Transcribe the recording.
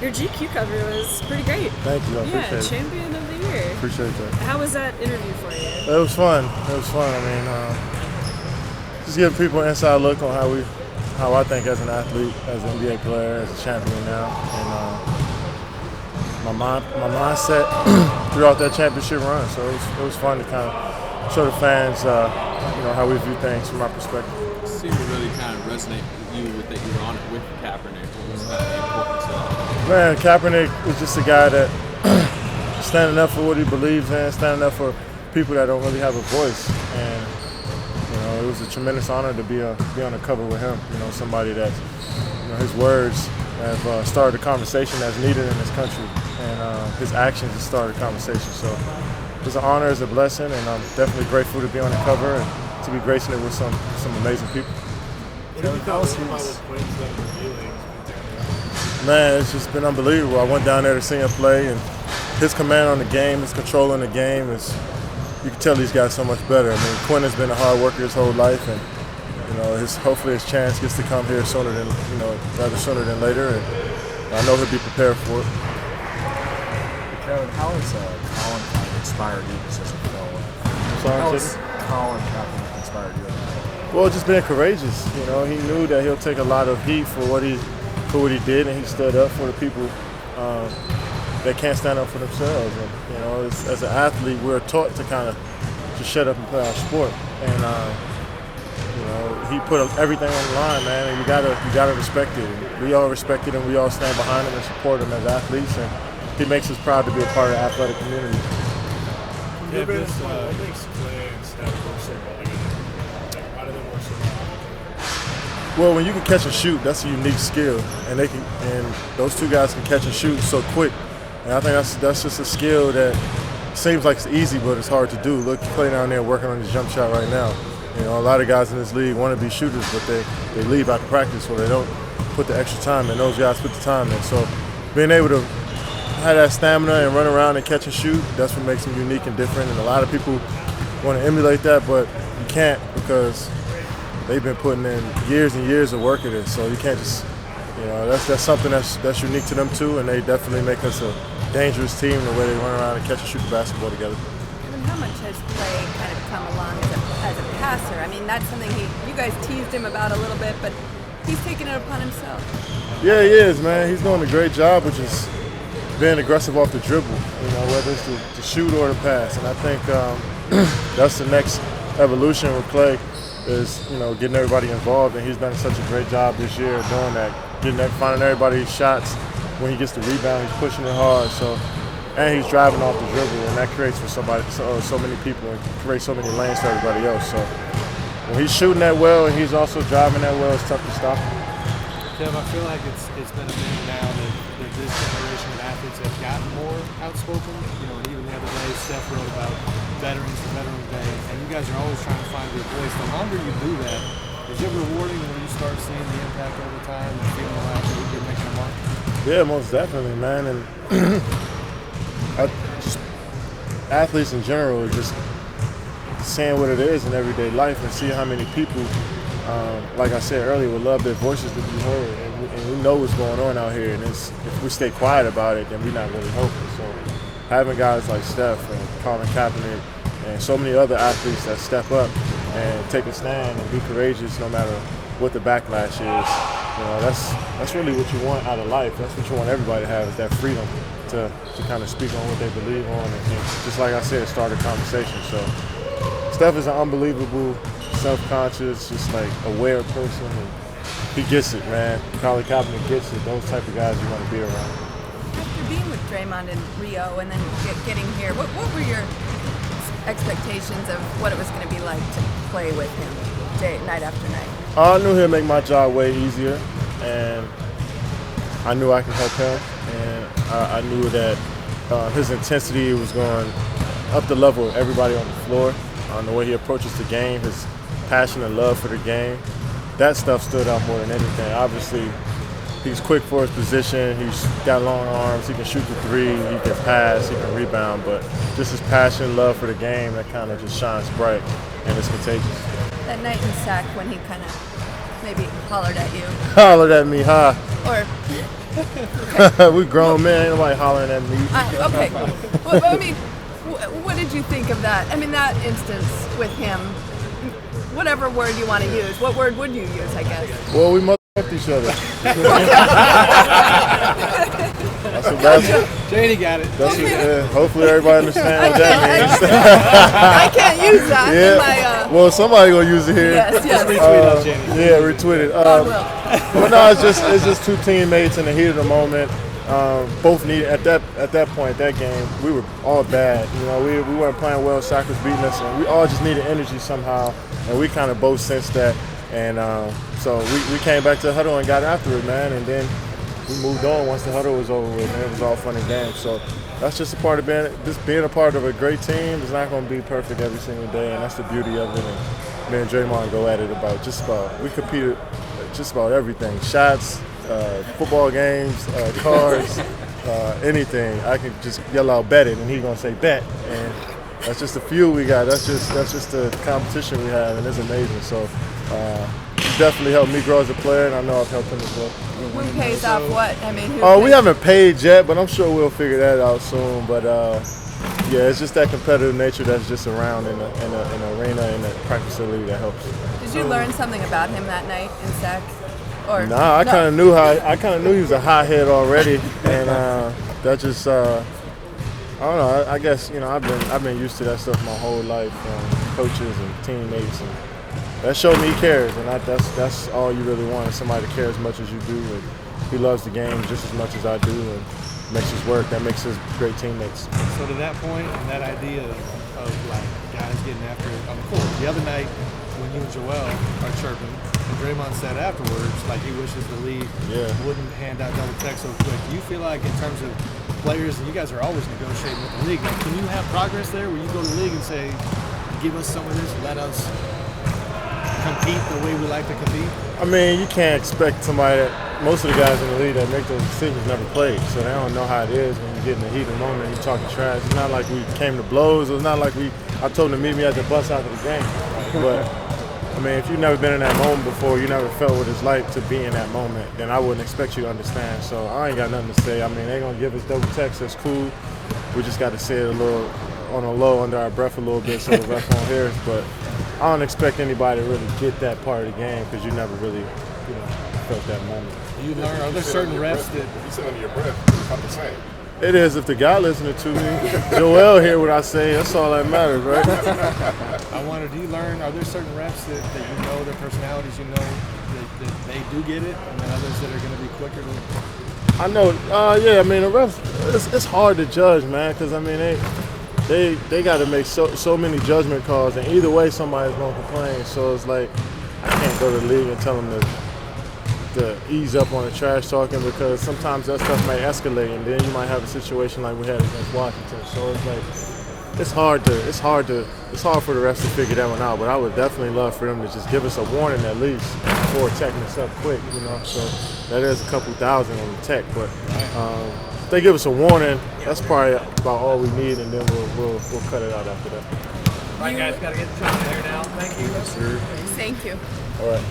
Your GQ cover was pretty great. Thank you. I appreciate Yeah, it. champion of the year. Appreciate that. How was that interview for you? It was fun. I mean, just giving people an inside look on how I think as an athlete, as an NBA player, as a champion now, and my mindset throughout that championship run. So it was fun to kind of show the fans, how we view things from our perspective. It seemed to really kind of resonate with you with that you were on it with Kaepernick. What was kind of the importance of that? Man, Kaepernick is just a guy that standing up for what he believes in, standing up for people that don't really have a voice, and it was a tremendous honor to be on the cover with him. Somebody that his words have started a conversation that's needed in this country, and his actions have started a conversation. So it's an honor, it's a blessing, and I'm definitely grateful to be on the cover and to be gracing it with some amazing people. Man, it's just been unbelievable. I went down there to see him play, and his command on the game, his control in the game is, you can tell he's got so much better. I mean, Quinn has been a hard worker his whole life, and hopefully his chance gets to come here rather sooner than later, and I know he'll be prepared for it. Kevin, how has Colin kind of inspired you as a fellow? How has Colin Kaepernick inspired you? Well, just being courageous. He knew that he'll take a lot of heat for what he did, and he stood up for the people that can't stand up for themselves. And as an athlete, we're taught to kind of just shut up and play our sport. And he put everything on the line, man. And you gotta respect it. And we all respect it, and we all stand behind him and support him as athletes. And he makes us proud to be a part of the athletic community. What makes Klay and Steph work so well together? How do they work so well? Well, when you can catch and shoot, that's a unique skill, and those two guys can catch and shoot so quick. And I think that's just a skill that seems like it's easy, but it's hard to do. Look, Klay down there working on his jump shot right now. A lot of guys in this league want to be shooters, but they leave after practice, so they don't put the extra time in. Those guys put the time in. So being able to have that stamina and run around and catch and shoot, that's what makes them unique and different. And a lot of people want to emulate that, but you can't, because they've been putting in years and years of work at it. So you can't just, that's something that's unique to them too, and they definitely make us a dangerous team the way they run around and catch and shoot the basketball together. And how much has Klay kind of come along as a passer? I mean, that's something you guys teased him about a little bit, but he's taken it upon himself. Yeah, he is, man. He's doing a great job of just being aggressive off the dribble, whether it's the shoot or the pass. And I think that's the next evolution with Klay is, getting everybody involved. And he's done such a great job this year of doing that, finding everybody's shots. When he gets the rebound, he's pushing it hard. And he's driving off the dribble, and that creates for so many people and creates so many lanes for everybody else. So when he's shooting that well and he's also driving that well, it's tough to stop him. Kev, I feel like it's been a minute now that this generation of athletes have gotten more outspoken. And even the other day, Steph wrote about Veterans Day, and you guys are always trying to find your voice. The longer you do that, is it rewarding when you start seeing the impact over time and feeling like you're making a mark? Yeah, most definitely, man. And athletes in general are just seeing what it is in everyday life and see how many people, like I said earlier, would love their voices to be heard. And we know what's going on out here. And if we stay quiet about it, then we're not really helping. So having guys like Steph and Colin Kaepernick and so many other athletes that step up and take a stand and be courageous no matter what the backlash is, that's really what you want out of life. That's what you want everybody to have, is that freedom to kind of speak on what they believe on, and just like I said, start a conversation. So Steph is an unbelievable, self-conscious, just like aware person, and he gets it, man. Colin Kaepernick gets it. Those type of guys you want to be around. After being with Draymond in Rio and then getting here, what were your expectations of what it was going to be like to play with him night after night? I knew he'd make my job way easier, and I knew I could help him, and I knew that his intensity was going up the level of everybody on the floor, the way he approaches the game, his passion and love for the game. That stuff stood out more than anything. Obviously, he's quick for his position, he's got long arms, he can shoot the three, he can pass, he can rebound, but just his passion, love for the game, that kind of just shines bright, and it's contagious. That night in SAC when he kind of maybe hollered at you. Hollered at me, huh? Or We grown men, ain't nobody hollering at me. Okay. Well, I mean, what did you think of that? I mean, that instance with him. Whatever word you want to use. What word would you use? I guess. Well, we motherfucked each other. Janie got it. Hopefully everybody understands what that means. I can't use that. Yeah. In my, Well, somebody gonna use it here. yes. Retweet us, Janie. Yeah, retweet it. I will. But no, it's just two teammates in the heat of the moment. Both needed at that point, that game, we were all bad. You know, we weren't playing well. Shaq was beating us, and we all just needed energy somehow. And we kind of both sensed that. And so we came back to the huddle and got after it, man. And then we moved on once the huddle was over with, and it was all fun and games. So that's just a part of being a part of a great team. It's not going to be perfect every single day, and that's the beauty of it. And me and Draymond go at it we competed just about everything. Shots, football games, cars, anything. I can just yell out bet it, and he's going to say bet. And that's just the fuel we got. That's just the competition we have, and it's amazing. So definitely helped me grow as a player, and I know I've helped him as well. Who pays off what? I mean, who We haven't paid yet, but I'm sure we'll figure that out soon. But yeah, it's just that competitive nature that's just around in the arena and the practice facility that helps. Did you learn something about him that night in Sac? Or Nah, I kind of knew he was a hothead already, and that just I don't know. I guess I've been used to that stuff my whole life from coaches and teammates, and that showed me he cares, and that's all you really want, is somebody to care as much as you do. And he loves the game just as much as I do, and makes us work. That makes us great teammates. So to that point, and that idea of like guys getting after it on the court. The other night when you and Joel are chirping, and Draymond said afterwards, like he wishes the league wouldn't hand out double text so quick. Do you feel like in terms of players, and you guys are always negotiating with the league, like, can you have progress there where you go to the league and say, give us some of this, let us compete the way we like to compete? I mean, you can't expect somebody most of the guys in the league that make those decisions never played, so they don't know how it is when you get in the heat of the moment and you're talking trash. It's not like we came to blows. It's not like I told them to meet me at the bus after the game. But, I mean, if you've never been in that moment before, you never felt what it's like to be in that moment, then I wouldn't expect you to understand. So I ain't got nothing to say. I mean, they're going to give us double text. That's cool. We just got to say it a little on a low, under our breath a little bit so the ref won't hear us. But I don't expect anybody to really get that part of the game because you never really felt that moment. You learn, are there certain reps that you sit under your breath, it's not the same. It is if the guy listening to me. Joel hear what I say. That's all that matters, right? I wonder, are there certain reps that you know, their personalities, you know, that they do get it, and then others that are going to be quicker to? I know. Yeah, I mean, the refs, it's hard to judge, man, because, I mean, they got to make so many judgment calls, and either way somebody's going to complain. So it's like I can't go to the league and tell them to ease up on the trash talking, because sometimes that stuff may escalate, and then you might have a situation like we had against Washington. So it's like it's hard for the refs to figure that one out. But I would definitely love for them to just give us a warning at least before teching us up quick, So that is a couple thousand on the tech, but if they give us a warning, that's probably about all we need, and then we'll cut it out after that. All right, guys, gotta get the shot there now. Thank you. Yes, sir. Thank you. All right.